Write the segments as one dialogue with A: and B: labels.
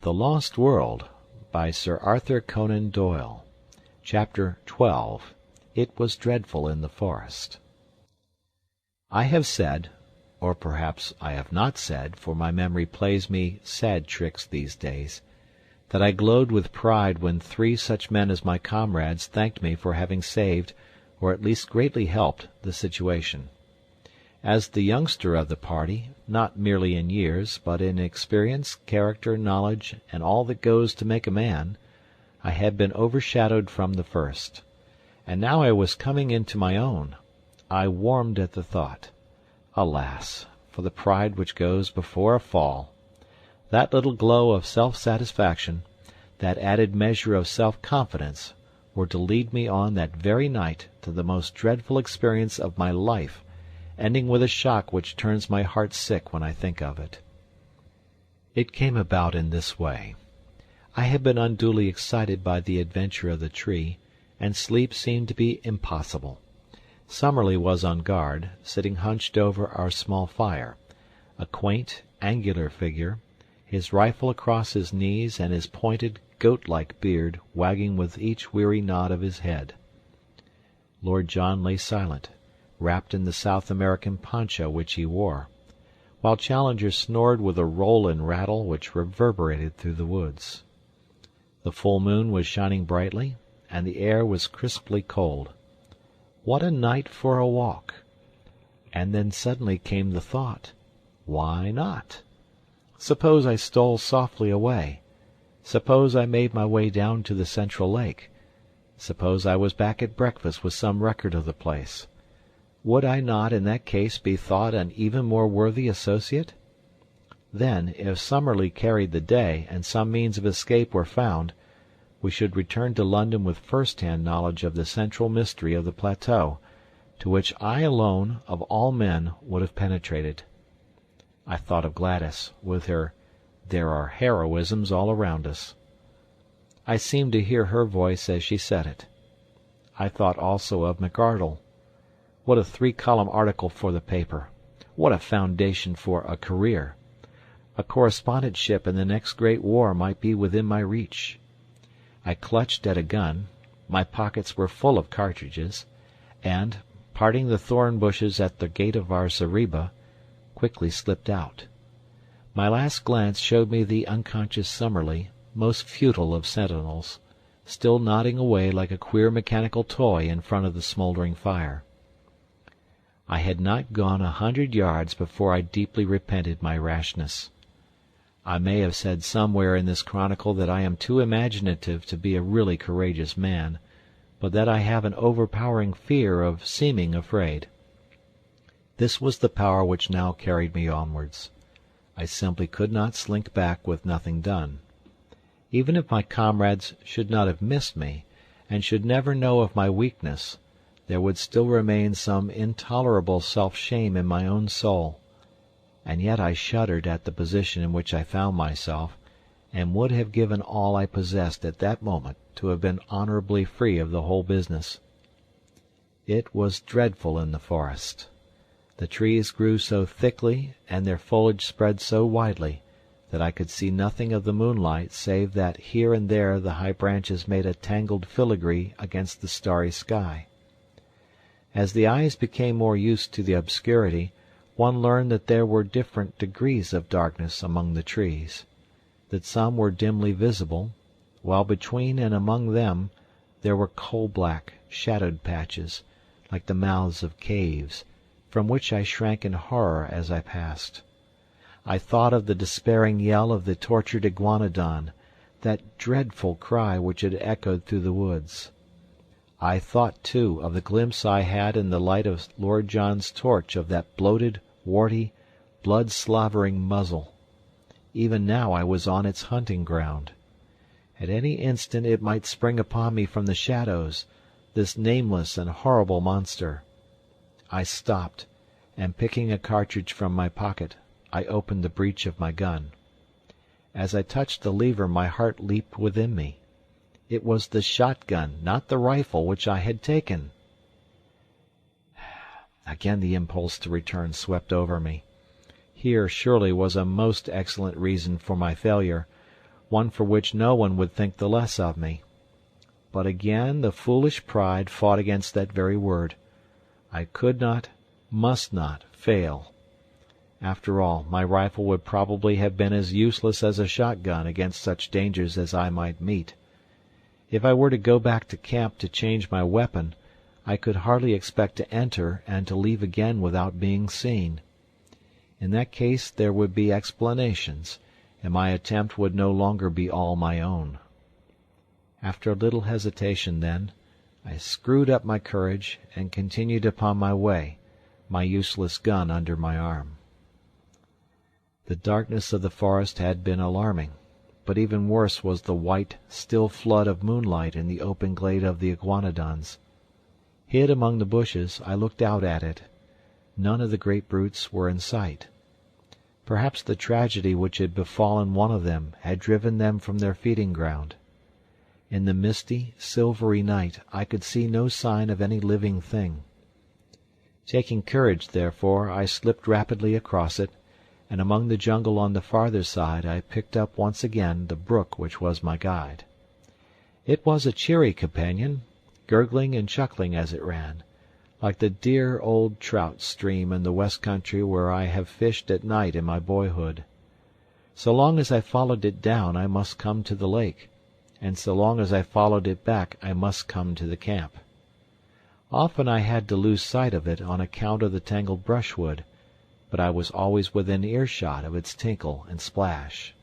A: The Lost World, by Sir Arthur Conan Doyle. Chapter 12. It Was Dreadful in the Forest. I have said, or perhaps I have not said, for my memory plays me sad tricks these days, that I glowed with pride when 3 such men as my comrades thanked me for having saved, or at least greatly helped, the situation. As the youngster of the party, not merely in years, but in experience, character, knowledge, and all that goes to make a man, I had been overshadowed from the first. And now I was coming into my own. I warmed at the thought. Alas, for the pride which goes before a fall! That little glow of self-satisfaction, that added measure of self-confidence, were to lead me on that very night to the most dreadful experience of my life, ending with a shock which turns my heart sick when I think of it. It came about in this way. I had been unduly excited by the adventure of the tree, and sleep seemed to be impossible. Summerlee was on guard, sitting hunched over our small fire, a quaint, angular figure, his rifle across his knees and his pointed, goat-like beard wagging with each weary nod of his head. Lord John lay silent, wrapped in the South American poncho which he wore, while Challenger snored with a roll and rattle which reverberated through the woods. The full moon was shining brightly, and the air was crisply cold. What a night for a walk! And then suddenly came the thought, why not? Suppose I stole softly away? Suppose I made my way down to the central lake? Suppose I was back at breakfast with some record of the place? Would I not in that case be thought an even more worthy associate? Then, if Summerlee carried the day, and some means of escape were found, we should return to London with first-hand knowledge of the central mystery of the plateau, to which I alone, of all men, would have penetrated. I thought of Gladys, with her "There are heroisms all around us." I seemed to hear her voice as she said it. I thought also of McArdle. What a 3-column article for the paper! What a foundation for a career! A correspondentship in the next great war might be within my reach. I clutched at a gun, my pockets were full of cartridges, and, parting the thorn bushes at the gate of our zareba, quickly slipped out. My last glance showed me the unconscious Summerlee, most futile of sentinels, still nodding away like a queer mechanical toy in front of the smouldering fire. I had not gone 100 yards before I deeply repented my rashness. I may have said somewhere in this chronicle that I am too imaginative to be a really courageous man, but that I have an overpowering fear of seeming afraid. This was the power which now carried me onwards. I simply could not slink back with nothing done. Even if my comrades should not have missed me, and should never know of my weakness, there would still remain some intolerable self-shame in my own soul, and yet I shuddered at the position in which I found myself, and would have given all I possessed at that moment to have been honorably free of the whole business. It was dreadful in the forest. The trees grew so thickly, and their foliage spread so widely, that I could see nothing of the moonlight save that here and there the high branches made a tangled filigree against the starry sky. As the eyes became more used to the obscurity, one learned that there were different degrees of darkness among the trees, that some were dimly visible, while between and among them there were coal-black, shadowed patches, like the mouths of caves, from which I shrank in horror as I passed. I thought of the despairing yell of the tortured iguanodon, that dreadful cry which had echoed through the woods. I thought, too, of the glimpse I had in the light of Lord John's torch of that bloated, warty, blood-slavering muzzle. Even now I was on its hunting ground. At any instant it might spring upon me from the shadows, this nameless and horrible monster. I stopped, and picking a cartridge from my pocket, I opened the breech of my gun. As I touched the lever my heart leaped within me. It was the shotgun, not the rifle, which I had taken. Again the impulse to return swept over me. Here surely was a most excellent reason for my failure, one for which no one would think the less of me. But again the foolish pride fought against that very word. I could not, must not, fail. After all, my rifle would probably have been as useless as a shotgun against such dangers as I might meet. If I were to go back to camp to change my weapon, I could hardly expect to enter and to leave again without being seen. In that case there would be explanations, and my attempt would no longer be all my own. After a little hesitation, then, I screwed up my courage and continued upon my way, my useless gun under my arm. The darkness of the forest had been alarming, but even worse was the white, still flood of moonlight in the open glade of the iguanodons. Hid among the bushes, I looked out at it. None of the great brutes were in sight. Perhaps the tragedy which had befallen one of them had driven them from their feeding ground. In the misty, silvery night I could see no sign of any living thing. Taking courage, therefore, I slipped rapidly across it, and among the jungle on the farther side I picked up once again the brook which was my guide. It was a cheery companion, gurgling and chuckling as it ran, like the dear old trout stream in the west country where I have fished at night in my boyhood. So long as I followed it down I must come to the lake, and so long as I followed it back I must come to the camp. Often I had to lose sight of it on account of the tangled brushwood, but I was always within earshot of its tinkle and splash.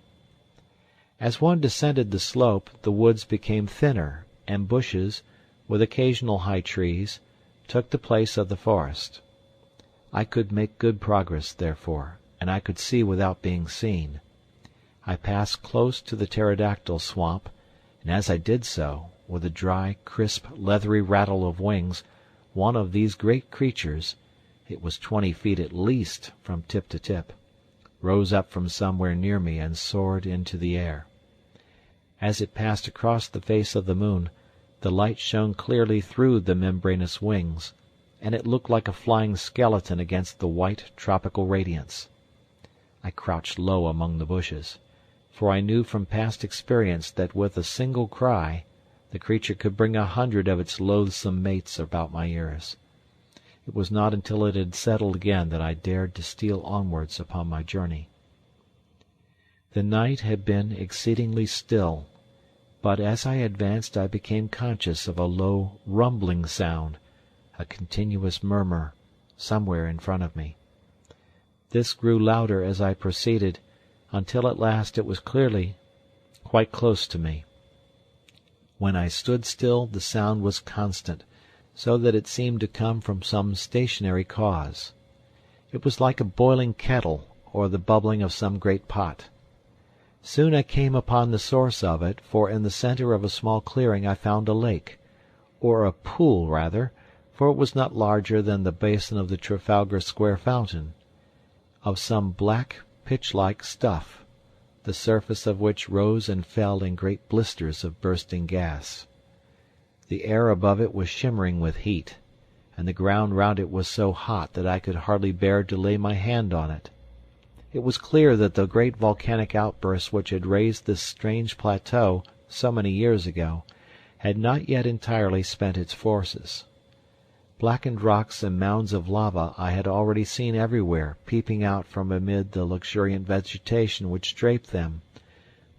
A: As one descended the slope, the woods became thinner, and bushes, with occasional high trees, took the place of the forest. I could make good progress, therefore, and I could see without being seen. I passed close to the pterodactyl swamp, and as I did so, with a dry, crisp, leathery rattle of wings, one of these great creatures, it was 20 feet at least from tip to tip, rose up from somewhere near me and soared into the air. As it passed across the face of the moon, the light shone clearly through the membranous wings, and it looked like a flying skeleton against the white tropical radiance. I crouched low among the bushes, for I knew from past experience that with a single cry the creature could bring 100 of its loathsome mates about my ears. It was not until it had settled again that I dared to steal onwards upon my journey. The night had been exceedingly still, but as I advanced I became conscious of a low, rumbling sound, a continuous murmur, somewhere in front of me. This grew louder as I proceeded, until at last it was clearly quite close to me. When I stood still the sound was constant, so that it seemed to come from some stationary cause. It was like a boiling kettle or the bubbling of some great pot. Soon I came upon the source of it, for in the centre of a small clearing I found a lake, or a pool rather, for it was not larger than the basin of the Trafalgar Square fountain, of some black, pitch-like stuff, the surface of which rose and fell in great blisters of bursting gas. The air above it was shimmering with heat, and the ground round it was so hot that I could hardly bear to lay my hand on it. It was clear that the great volcanic outburst which had raised this strange plateau so many years ago had not yet entirely spent its forces. Blackened rocks and mounds of lava I had already seen everywhere peeping out from amid the luxuriant vegetation which draped them,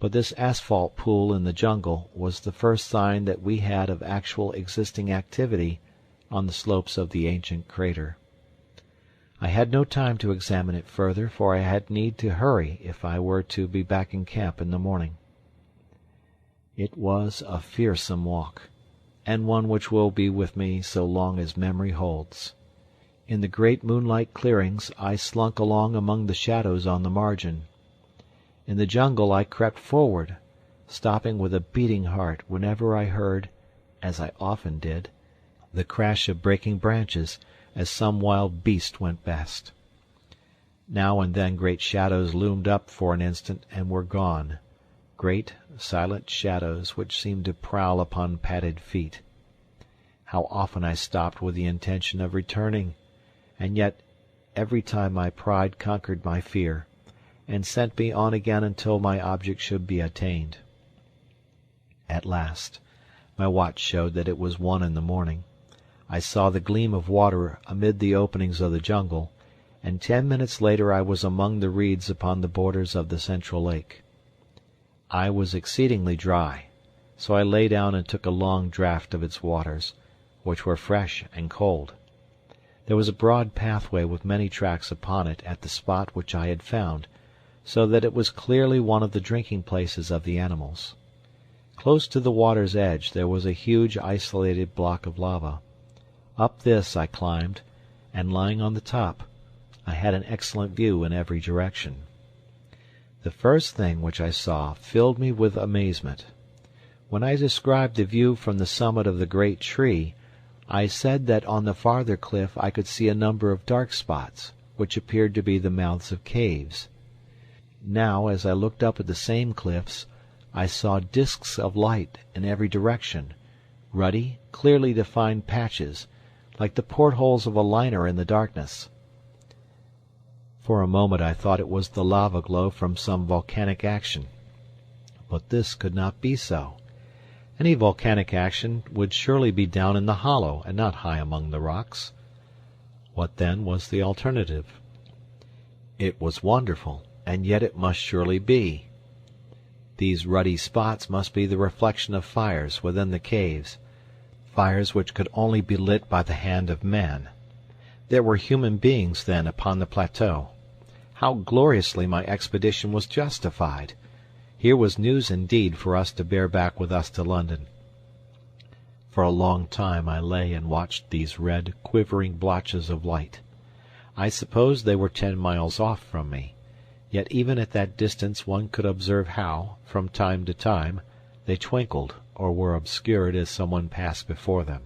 A: but this asphalt pool in the jungle was the first sign that we had of actual existing activity on the slopes of the ancient crater. I had no time to examine it further, for I had need to hurry if I were to be back in camp in the morning. It was a fearsome walk, and one which will be with me so long as memory holds. In the great moonlight clearings I slunk along among the shadows on the margin. In the jungle I crept forward, stopping with a beating heart whenever I heard, as I often did, the crash of breaking branches as some wild beast went past. Now and then great shadows loomed up for an instant and were gone, great silent shadows which seemed to prowl upon padded feet. How often I stopped with the intention of returning, and yet every time my pride conquered my fear, and sent me on again until my object should be attained. At last. My watch showed that it was 1 in the morning. I saw the gleam of water amid the openings of the jungle, and 10 minutes later I was among the reeds upon the borders of the central lake. I was exceedingly dry, so I lay down and took a long draught of its waters, which were fresh and cold. There was a broad pathway with many tracks upon it at the spot which I had found, so that it was clearly one of the drinking places of the animals. Close to the water's edge there was a huge isolated block of lava. Up this I climbed, and lying on the top, I had an excellent view in every direction. The first thing which I saw filled me with amazement. When I described the view from the summit of the great tree, I said that on the farther cliff I could see a number of dark spots, which appeared to be the mouths of caves. Now, as I looked up at the same cliffs, I saw disks of light in every direction, ruddy, clearly defined patches, like the portholes of a liner in the darkness. For a moment I thought it was the lava glow from some volcanic action. But this could not be so. Any volcanic action would surely be down in the hollow and not high among the rocks. What then was the alternative? It was wonderful, and yet it must surely be. These ruddy spots must be the reflection of fires within the caves, fires which could only be lit by the hand of man. There were human beings, then, upon the plateau. How gloriously my expedition was justified! Here was news indeed for us to bear back with us to London. For a long time I lay and watched these red, quivering blotches of light. I suppose they were 10 miles off from me, yet even at that distance one could observe how, from time to time, they twinkled or were obscured as someone passed before them.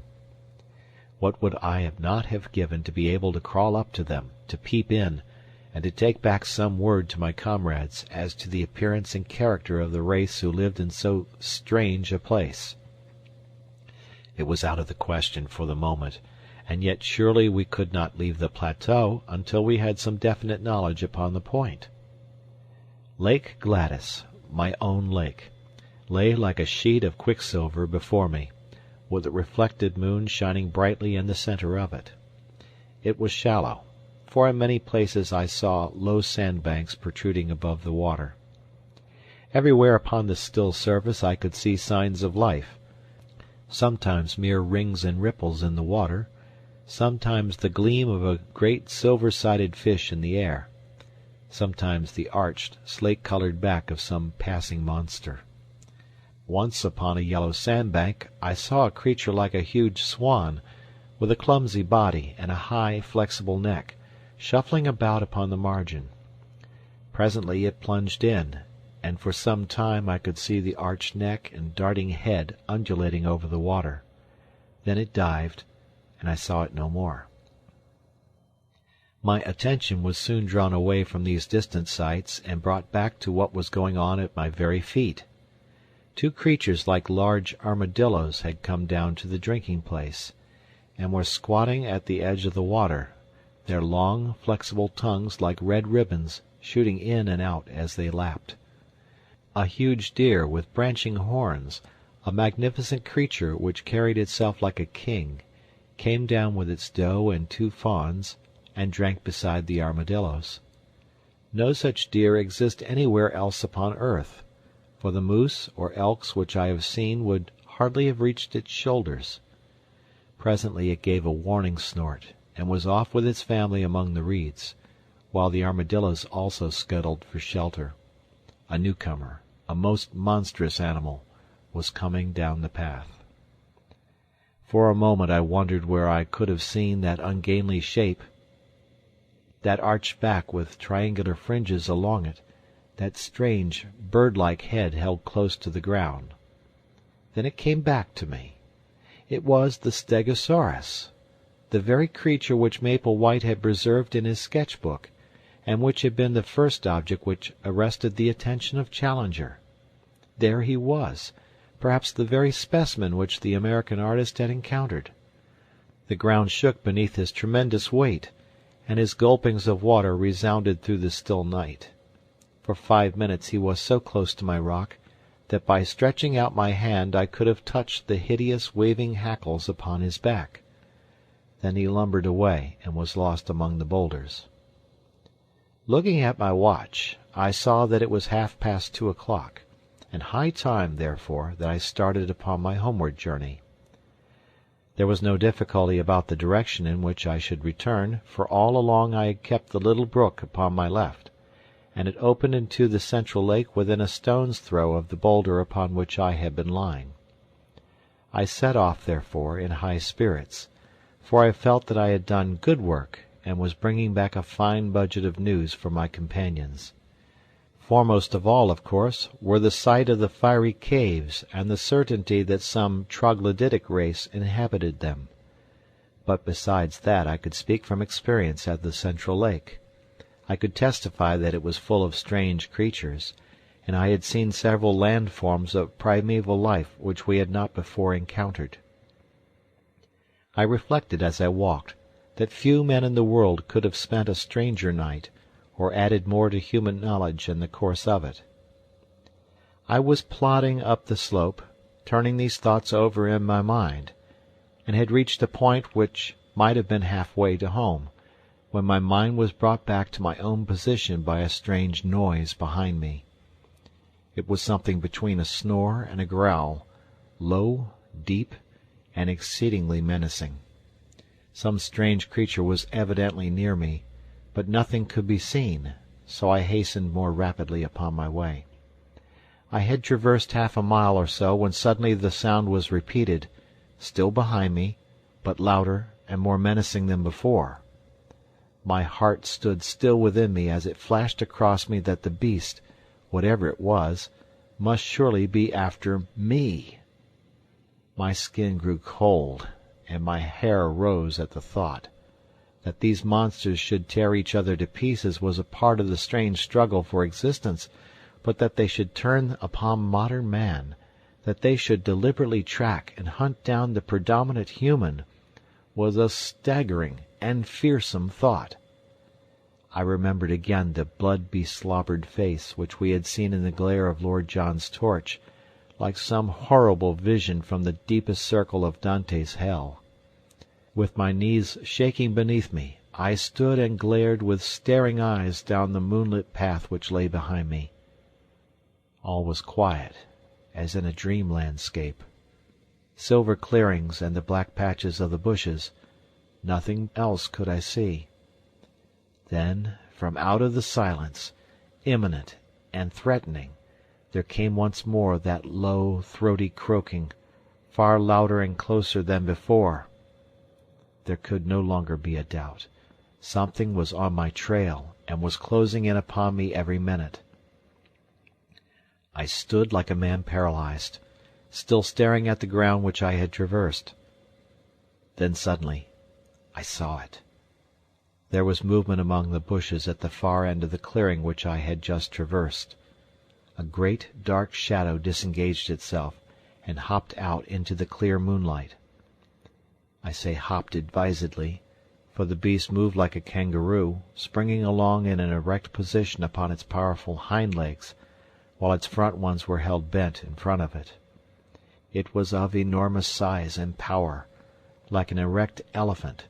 A: What would I not have given to be able to crawl up to them, to peep in, and to take back some word to my comrades as to the appearance and character of the race who lived in so strange a place. It was out of the question for the moment, and yet surely we could not leave the plateau until we had some definite knowledge upon the point. Lake Gladys, my own lake, lay like a sheet of quicksilver before me, with the reflected moon shining brightly in the center of it. It was shallow, for in many places I saw low sandbanks protruding above the water. Everywhere upon the still surface I could see signs of life, sometimes mere rings and ripples in the water, sometimes the gleam of a great silver-sided fish in the air, sometimes the arched, slate-colored back of some passing monster. Once upon a yellow sandbank I saw a creature like a huge swan, with a clumsy body and a high, flexible neck, shuffling about upon the margin. Presently it plunged in, and for some time I could see the arched neck and darting head undulating over the water. Then it dived, and I saw it no more. My attention was soon drawn away from these distant sights and brought back to what was going on at my very feet. Two creatures like large armadillos had come down to the drinking place, and were squatting at the edge of the water, their long, flexible tongues like red ribbons shooting in and out as they lapped. A huge deer with branching horns, a magnificent creature which carried itself like a king, came down with its doe and 2 fawns, and drank beside the armadillos. No such deer exist anywhere else upon earth, for the moose or elks which I have seen would hardly have reached its shoulders. Presently it gave a warning snort, and was off with its family among the reeds, while the armadillos also scuttled for shelter. A newcomer, a most monstrous animal, was coming down the path. For a moment I wondered where I could have seen that ungainly shape, that arched back with triangular fringes along it, that strange, bird-like head held close to the ground. Then it came back to me. It was the Stegosaurus, the very creature which Maple White had preserved in his sketch-book, and which had been the first object which arrested the attention of Challenger. There he was, perhaps the very specimen which the American artist had encountered. The ground shook beneath his tremendous weight, and his gulpings of water resounded through the still night. For 5 minutes he was so close to my rock that by stretching out my hand I could have touched the hideous waving hackles upon his back. Then he lumbered away and was lost among the boulders. Looking at my watch, I saw that it was 2:30, and high time, therefore, that I started upon my homeward journey. There was no difficulty about the direction in which I should return, for all along I had kept the little brook upon my left, and it opened into the central lake within a stone's throw of the boulder upon which I had been lying. I set off, therefore, in high spirits, for I felt that I had done good work, and was bringing back a fine budget of news for my companions. Foremost of all, of course, were the sight of the fiery caves and the certainty that some troglodytic race inhabited them. But besides that I could speak from experience at the central lake. I could testify that it was full of strange creatures, and I had seen several land forms of primeval life which we had not before encountered. I reflected as I walked that few men in the world could have spent a stranger night, or added more to human knowledge in the course of it. I was plodding up the slope, turning these thoughts over in my mind, and had reached a point which might have been half-way to home, when my mind was brought back to my own position by a strange noise behind me. It was something between a snore and a growl, low, deep, and exceedingly menacing. Some strange creature was evidently near me, but nothing could be seen, so I hastened more rapidly upon my way. I had traversed 1/2 mile or so when suddenly the sound was repeated, still behind me, but louder and more menacing than before. My heart stood still within me as it flashed across me that the beast, whatever it was, must surely be after me. My skin grew cold, and my hair rose at the thought. That these monsters should tear each other to pieces was a part of the strange struggle for existence, but that they should turn upon modern man, that they should deliberately track and hunt down the predominant human, was a staggering and fearsome thought. I remembered again the blood-beslobbered face which we had seen in the glare of Lord John's torch, like some horrible vision from the deepest circle of Dante's hell. With my knees shaking beneath me, I stood and glared with staring eyes down the moonlit path which lay behind me. All was quiet, as in a dream landscape. Silver clearings and the black patches of the bushes, nothing else could I see. Then, from out of the silence, imminent and threatening, there came once more that low, throaty croaking, far louder and closer than before. There could no longer be a doubt. Something was on my trail, and was closing in upon me every minute. I stood like a man paralyzed, still staring at the ground which I had traversed. Then suddenly I saw it. There was movement among the bushes at the far end of the clearing which I had just traversed. A great dark shadow disengaged itself, and hopped out into the clear moonlight. I say hopped advisedly, for the beast moved like a kangaroo, springing along in an erect position upon its powerful hind legs, while its front ones were held bent in front of it. It was of enormous size and power, like an erect elephant,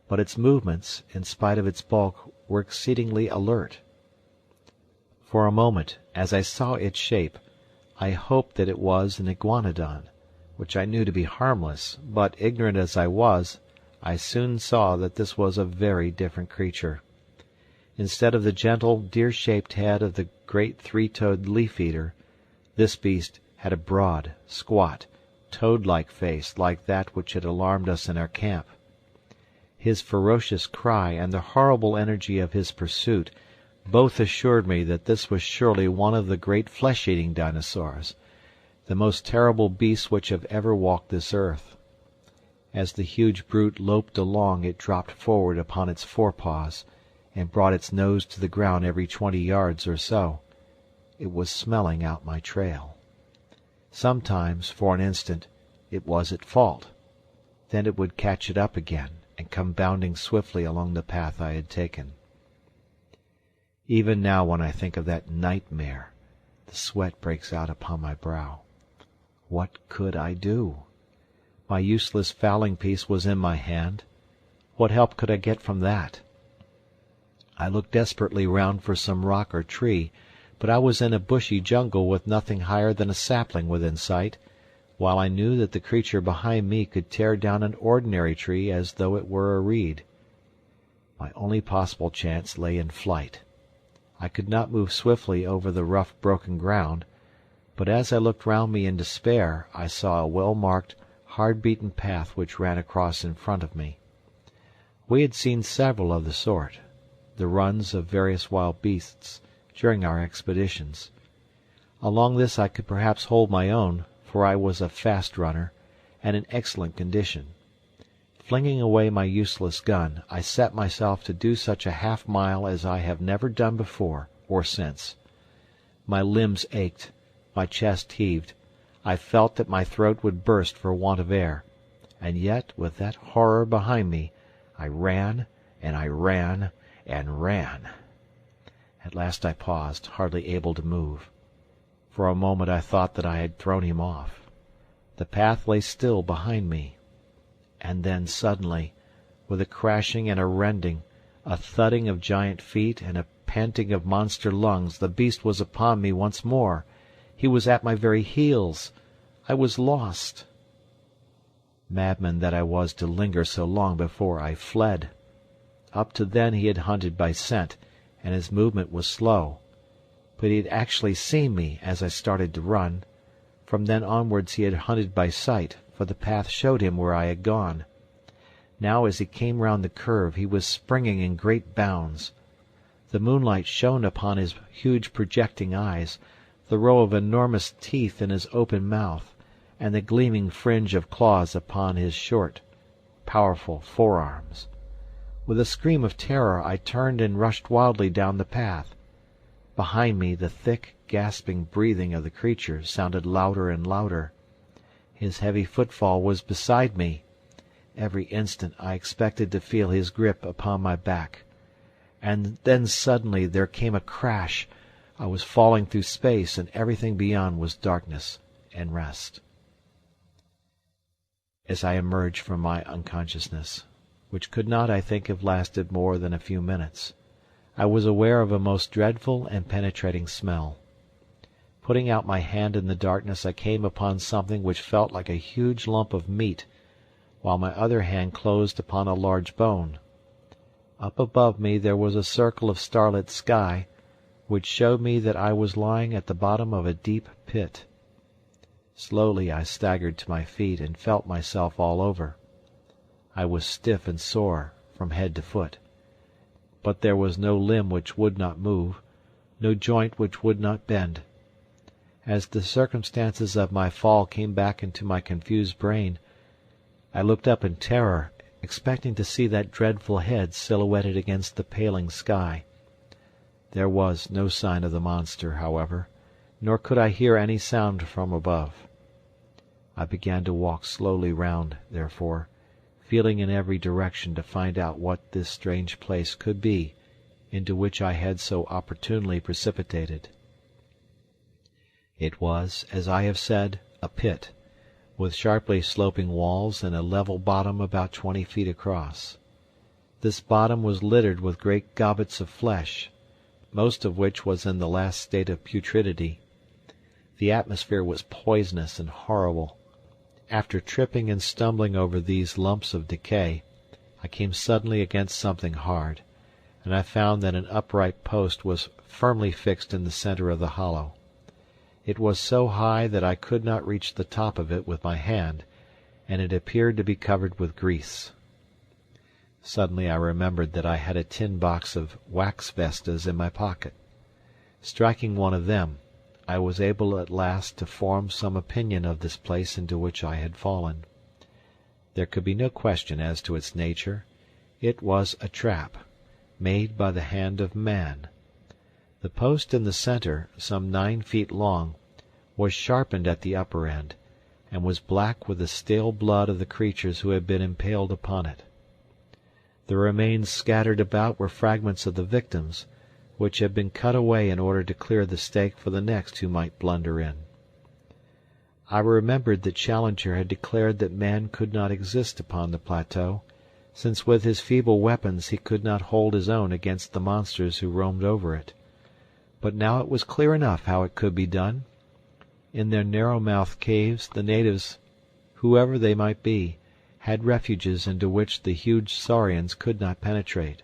A: but its movements, in spite of its bulk, were exceedingly alert. For a moment, as I saw its shape, I hoped that it was an iguanodon, which I knew to be harmless, but ignorant as I was, I soon saw that this was a very different creature. Instead of the gentle, deer-shaped head of the great three-toed leaf-eater, this beast had a broad, squat, toad-like face like that which had alarmed us in our camp. His ferocious cry and the horrible energy of his pursuit both assured me that this was surely one of the great flesh-eating dinosaurs, the most terrible beasts which have ever walked this earth. As the huge brute loped along it dropped forward upon its forepaws, and brought its nose to the ground every 20 yards or so. It was smelling out my trail. Sometimes, for an instant, it was at fault. Then it would catch it up again, and come bounding swiftly along the path I had taken. Even now when I think of that nightmare, The sweat breaks out upon my brow. What could I do? My useless fowling piece was in my hand. What help could I get from that? I looked desperately round for some rock or tree, but I was in a bushy jungle with nothing higher than a sapling within sight, while I knew that the creature behind me could tear down an ordinary tree as though it were a reed. My only possible chance lay in flight. I could not move swiftly over the rough broken ground, but as I looked round me in despair I saw a well-marked, hard-beaten path which ran across in front of me. We had seen several of the sort, the runs of various wild beasts, during our expeditions. Along this I could perhaps hold my own, for I was a fast runner, and in excellent condition. Flinging away my useless gun, I set myself to do such a half-mile as I have never done before or since. My limbs ached, my chest heaved, I felt that my throat would burst for want of air, and yet, with that horror behind me, I ran, and I ran, and ran. At last I paused, hardly able to move. For a moment I thought that I had thrown him off. The path lay still behind me. And then suddenly, with a crashing and a rending, a thudding of giant feet and a panting of monster lungs, the beast was upon me once more. He was at my very heels. I was lost. Madman that I was to linger so long before I fled. Up to then he had hunted by scent, and his movement was slow. But he had actually seen me as I started to run. From then onwards he had hunted by sight, for the path showed him where I had gone. Now as he came round the curve he was springing in great bounds. The moonlight shone upon his huge projecting eyes, the row of enormous teeth in his open mouth, and the gleaming fringe of claws upon his short, powerful forearms. With a scream of terror I turned and rushed wildly down the path. Behind me the thick, gasping breathing of the creature sounded louder and louder. His heavy footfall was beside me. Every instant I expected to feel his grip upon my back. And then suddenly there came a crash. I was falling through space, and everything beyond was darkness and rest. As I emerged from my unconsciousness, which could not, I think, have lasted more than a few minutes, I was aware of a most dreadful and penetrating smell. Putting out my hand in the darkness, I came upon something which felt like a huge lump of meat, while my other hand closed upon a large bone. Up above me there was a circle of starlit sky, which showed me that I was lying at the bottom of a deep pit. Slowly I staggered to my feet and felt myself all over. I was stiff and sore from head to foot, but there was no limb which would not move, no joint which would not bend. As the circumstances of my fall came back into my confused brain, I looked up in terror, expecting to see that dreadful head silhouetted against the paling sky. There was no sign of the monster, however, nor could I hear any sound from above. I began to walk slowly round, therefore, feeling in every direction to find out what this strange place could be into which I had so opportunely precipitated. It was, as I have said, a pit, with sharply sloping walls and a level bottom about 20 feet across. This bottom was littered with great gobbets of flesh, most of which was in the last state of putridity. The atmosphere was poisonous and horrible. After tripping and stumbling over these lumps of decay, I came suddenly against something hard, and I found that an upright post was firmly fixed in the centre of the hollow. It was so high that I could not reach the top of it with my hand, and it appeared to be covered with grease. Suddenly I remembered that I had a tin box of wax vestas in my pocket. Striking one of them, I was able at last to form some opinion of this place into which I had fallen. There could be no question as to its nature. It was a trap, made by the hand of man. The post in the centre, some 9 feet long, was sharpened at the upper end, and was black with the stale blood of the creatures who had been impaled upon it. The remains scattered about were fragments of the victims, which had been cut away in order to clear the stake for the next who might blunder in. I remembered that Challenger had declared that man could not exist upon the plateau, since with his feeble weapons he could not hold his own against the monsters who roamed over it. But now it was clear enough how it could be done. In their narrow-mouthed caves the natives, whoever they might be, had refuges into which the huge saurians could not penetrate,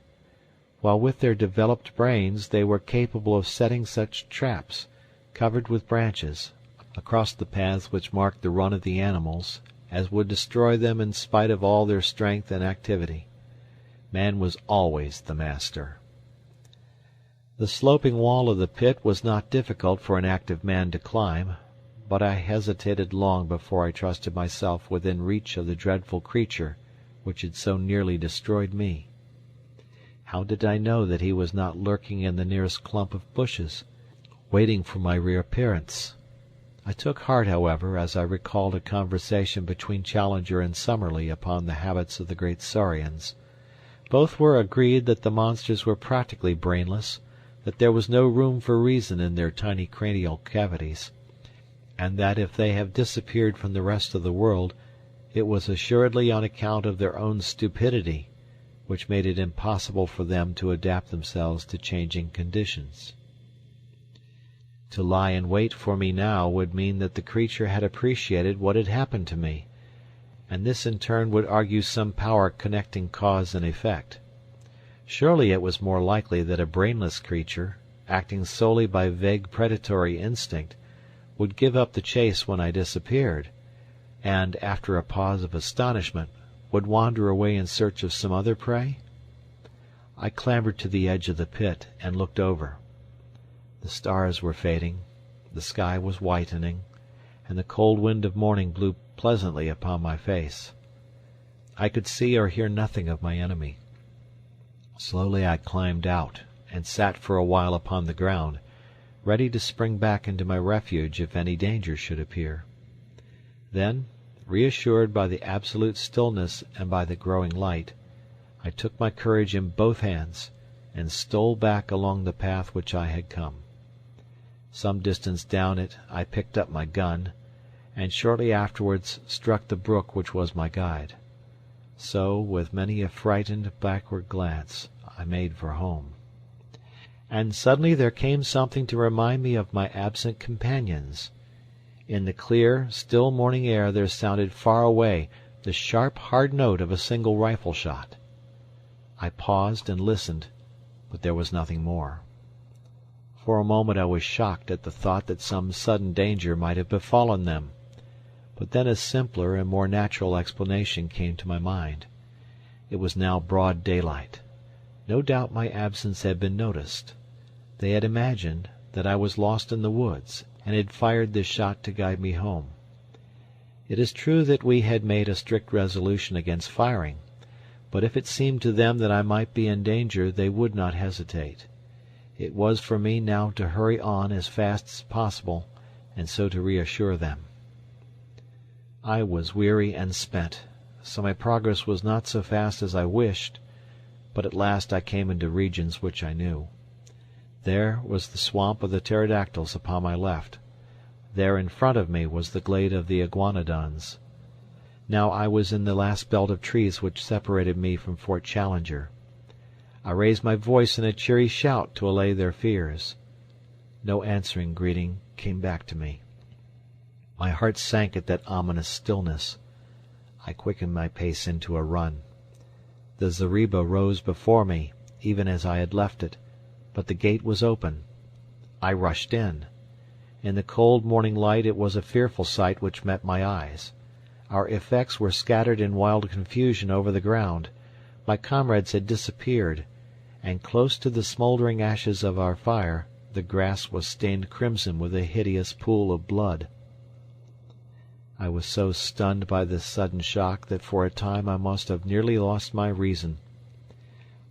A: while with their developed brains they were capable of setting such traps, covered with branches, across the paths which marked the run of the animals, as would destroy them in spite of all their strength and activity. Man was always the master. The sloping wall of the pit was not difficult for an active man to climb, but I hesitated long before I trusted myself within reach of the dreadful creature which had so nearly destroyed me. How did I know that he was not lurking in the nearest clump of bushes, waiting for my reappearance? I took heart, however, as I recalled a conversation between Challenger and Summerlee upon the habits of the great saurians. Both were agreed that the monsters were practically brainless, that there was no room for reason in their tiny cranial cavities, and that if they have disappeared from the rest of the world, it was assuredly on account of their own stupidity, which made it impossible for them to adapt themselves to changing conditions. To lie in wait for me now would mean that the creature had appreciated what had happened to me, and this in turn would argue some power connecting cause and effect. Surely it was more likely that a brainless creature, acting solely by vague predatory instinct, would give up the chase when I disappeared, and, after a pause of astonishment, would wander away in search of some other prey? I clambered to the edge of the pit and looked over. The stars were fading, the sky was whitening, and the cold wind of morning blew pleasantly upon my face. I could see or hear nothing of my enemy. Slowly I climbed out, and sat for a while upon the ground, ready to spring back into my refuge if any danger should appear. Then, reassured by the absolute stillness and by the growing light, I took my courage in both hands, and stole back along the path which I had come. Some distance down it I picked up my gun, and shortly afterwards struck the brook which was my guide. So, with many a frightened backward glance, I made for home. And suddenly there came something to remind me of my absent companions. In the clear, still morning air there sounded far away the sharp, hard note of a single rifle shot. I paused and listened, but there was nothing more. For a moment I was shocked at the thought that some sudden danger might have befallen them, but then a simpler and more natural explanation came to my mind. It was now broad daylight. No doubt my absence had been noticed. They had imagined that I was lost in the woods, and had fired this shot to guide me home. It is true that we had made a strict resolution against firing, but if it seemed to them that I might be in danger they would not hesitate. It was for me now to hurry on as fast as possible, and so to reassure them. I was weary and spent, so my progress was not so fast as I wished, but at last I came into regions which I knew. There was the swamp of the pterodactyls upon my left. There in front of me was the glade of the iguanodons. Now I was in the last belt of trees which separated me from Fort Challenger. I raised my voice in a cheery shout to allay their fears. No answering greeting came back to me. My heart sank at that ominous stillness. I quickened my pace into a run. The zareba rose before me, even as I had left it, but the gate was open. I rushed in. In the cold morning light it was a fearful sight which met my eyes. Our effects were scattered in wild confusion over the ground. My comrades had disappeared, and close to the smouldering ashes of our fire the grass was stained crimson with a hideous pool of blood. I was so stunned by this sudden shock that for a time I must have nearly lost my reason.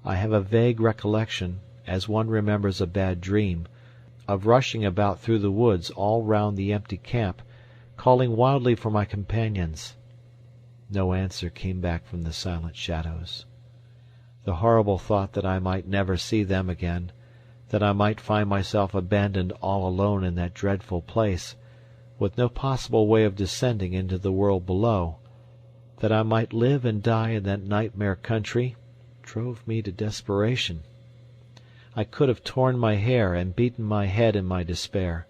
A: I have a vague recollection, as one remembers a bad dream, of rushing about through the woods all round the empty camp, calling wildly for my companions. No answer came back from the silent shadows. The horrible thought that I might never see them again, that I might find myself abandoned all alone in that dreadful place, with no possible way of descending into the world below, that I might live and die in that nightmare country, drove me to desperation. I could have torn my hair and beaten my head in my despair.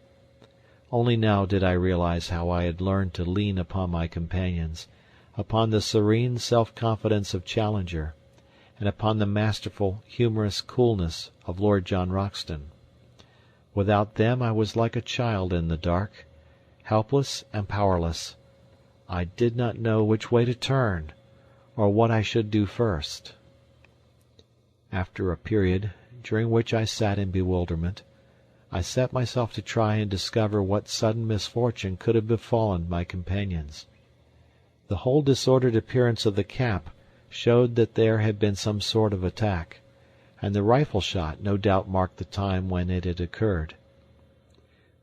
A: Only now did I realize how I had learned to lean upon my companions, upon the serene self-confidence of Challenger, and upon the masterful, humorous coolness of Lord John Roxton. Without them I was like a child in the dark, helpless and powerless. I did not know which way to turn, or what I should do first. After a period, during which I sat in bewilderment, I set myself to try and discover what sudden misfortune could have befallen my companions. The whole disordered appearance of the camp showed that there had been some sort of attack, and the rifle shot no doubt marked the time when it had occurred.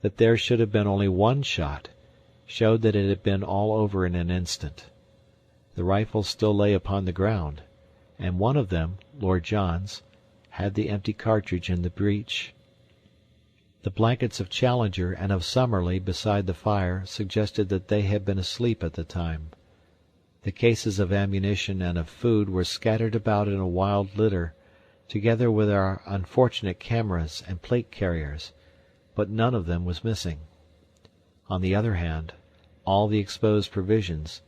A: That there should have been only one shot showed that it had been all over in an instant. The rifles still lay upon the ground, and one of them, Lord John's, had the empty cartridge in the breech. The blankets of Challenger and of Summerlee beside the fire suggested that they had been asleep at the time. The cases of ammunition and of food were scattered about in a wild litter, together with our unfortunate cameras and plate carriers, but none of them was missing. On the other hand, all the exposed provisions,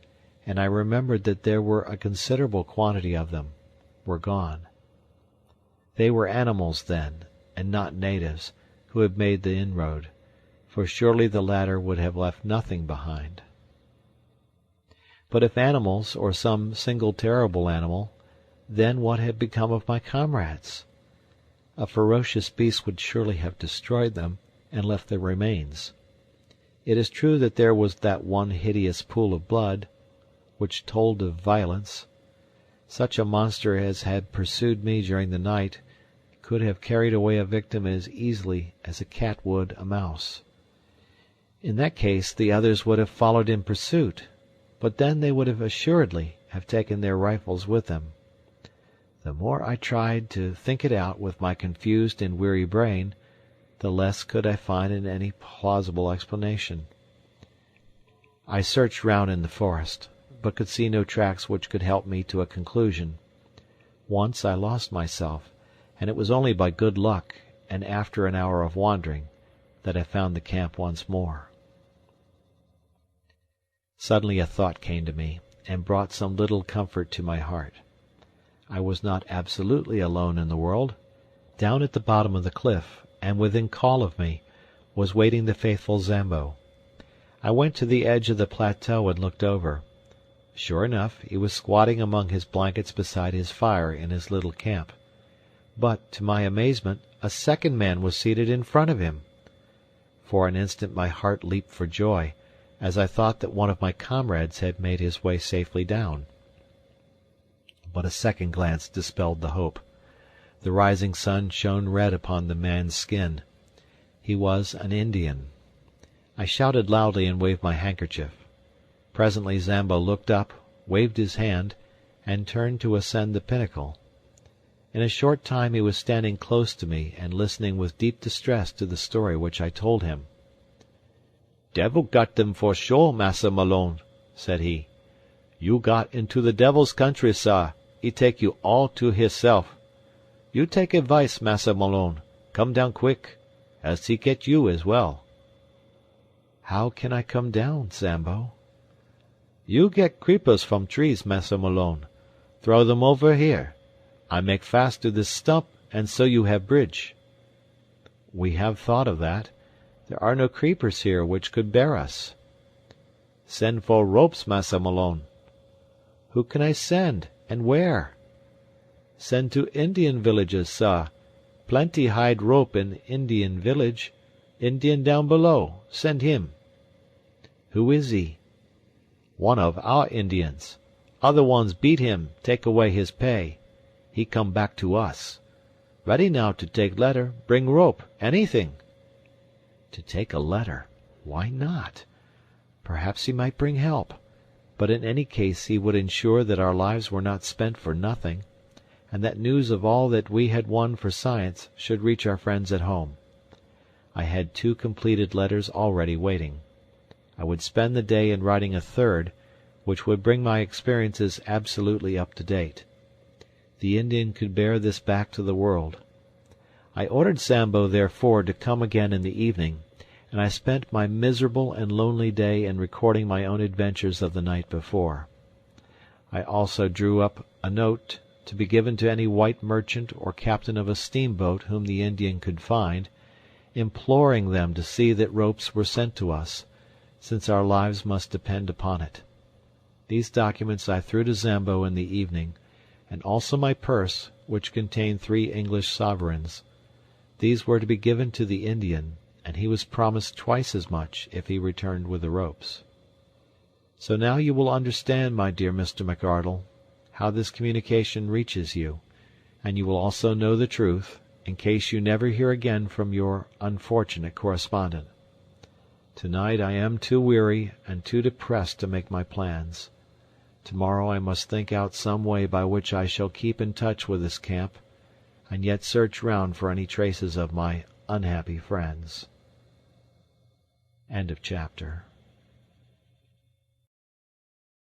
A: and I remembered that there were a considerable quantity of them, were gone. They were animals, then, and not natives, who had made the inroad, for surely the latter would have left nothing behind. But if animals, or some single terrible animal, then what had become of my comrades? A ferocious beast would surely have destroyed them, and left the remains. It is true that there was that one hideous pool of blood, which told of violence. Such a monster as had pursued me during the night could have carried away a victim as easily as a cat would a mouse. In that case the others would have followed in pursuit, but then they would have assuredly have taken their rifles with them. The more I tried to think it out with my confused and weary brain, the less could I find in any plausible explanation. I searched round in the forest, but could see no tracks which could help me to a conclusion. Once I lost myself, and it was only by good luck, and after an hour of wandering, that I found the camp once more. Suddenly a thought came to me, and brought some little comfort to my heart. I was not absolutely alone in the world. Down at the bottom of the cliff, and within call of me, was waiting the faithful Zambo. I went to the edge of the plateau and looked over. Sure enough, he was squatting among his blankets beside his fire in his little camp. But, to my amazement, a second man was seated in front of him. For an instant my heart leaped for joy, as I thought that one of my comrades had made his way safely down. But a second glance dispelled the hope. The rising sun shone red upon the man's skin. He was an Indian. I shouted loudly and waved my handkerchief. Presently Zambo looked up, waved his hand, and turned to ascend the pinnacle. In a short time he was standing close to me and listening with deep distress to the story which I told him. "Devil got them for sure, Massa Malone," said he. "You got into the devil's country, sah. He take you all to hisself. You take advice, Massa Malone. Come down quick, as he get you as well." "How can I come down, Zambo?" "You get creepers from trees, Massa Malone. Throw them over here. I make fast to this stump, and so you have bridge." "We have thought of that. There are no creepers here which could bear us." "Send for ropes, Massa Malone." "Who can I send, and where?" "Send to Indian villages, sah. Plenty hide rope in Indian village. Indian down below. Send him." "Who is he?" "One of our Indians. Other ones beat him, take away his pay. He come back to us. Ready now to take letter, bring rope, anything." To take a letter? Why not? Perhaps he might bring help, but in any case he would ensure that our lives were not spent for nothing, and that news of all that we had won for science should reach our friends at home. I had 2 completed letters already waiting. I would spend the day in writing a third, which would bring my experiences absolutely up to date. The Indian could bear this back to the world. I ordered Sambo, therefore, to come again in the evening, and I spent my miserable and lonely day in recording my own adventures of the night before. I also drew up a note to be given to any white merchant or captain of a steamboat whom the Indian could find, imploring them to see that ropes were sent to us, since our lives must depend upon it. These documents I threw to Zambo in the evening, and also my purse, which contained 3 English sovereigns. These were to be given to the Indian, and he was promised twice as much if he returned with the ropes. So now you will understand, my dear Mr. McArdle, how this communication reaches you, and you will also know the truth, in case you never hear again from your unfortunate correspondent. Tonight I am too weary and too depressed to make my plans. Tomorrow I must think out some way by which I shall keep in touch with this camp, and yet search round for any traces of my unhappy friends. End of chapter.